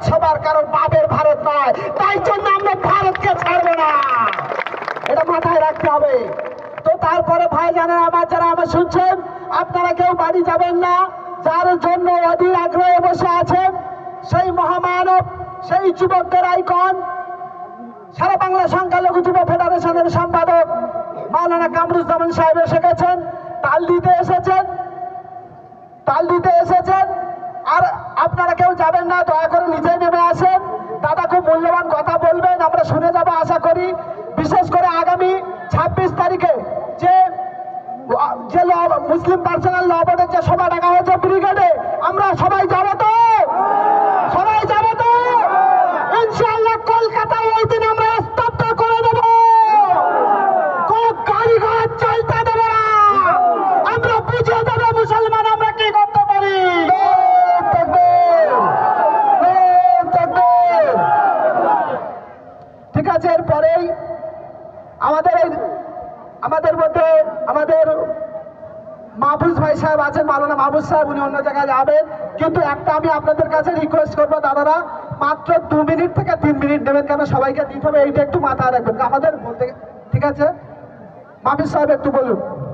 সবার কারণ বাবের ভারত নয়, তাই জন্য আমরা ভারতকে ছাড়বো না, এটা মাথায় রাখতে হবে। তো তারপরে ভাই জানেন আমার, যারা আমার শুনছেন, আপনারা কেউ বাড়ি যাবেন না, যার জন্য অধীর আগ্রহে বসে আছেন সেই মহামানব, সেই যুবকদের আইকন, সারা বাংলা সংখ্যালঘু যুব ফেডারেশনের সম্পাদক মাওলানা কামরুজ্জামান সাহেব এসে গেছেন, তাল দিতে এসেছেন। আর আপনারা কেউ যাবেন না, দয়া করে নিজে নেমে আসেন। দাদা খুব মূল্যবান কথা বলবেন, আমরা শুনে যাবো আশা করি। বিশেষ করে আগামী 26 তারিখে যে মুসলিম পার্সোনাল ল বোর্ডের যে সভা ডাকা হয়েছে ব্রিগেডে, আমরা সবাই যাবো তো? ইনশাআল্লাহ কলকাতায় ওই দিন আমরা স্তব্ধ করে দেব, কোন গাড়ি ঘোড়া চলতে দেব না, আমরা বুঝিয়ে দেবো মুসলমান আমরা কি করতে পারি। ঠিক আছে, এরপরেই আমাদের মধ্যে আমাদের মাহফুজ ভাই সাহেব আছেন, মাওলানা মাহফুজ সাহেব, উনি অন্য জায়গায় যাবেন। কিন্তু একটা আমি আপনাদের কাছে রিকোয়েস্ট করবো দাদারা, মাত্র 2 মিনিট থেকে 3 মিনিট নেবেন, কেন সবাইকে দিতে হবে, এইটা একটু মাথায় রাখবেন আমাদের বলতে। ঠিক আছে, মাহফুজ সাহেব একটু বলুন।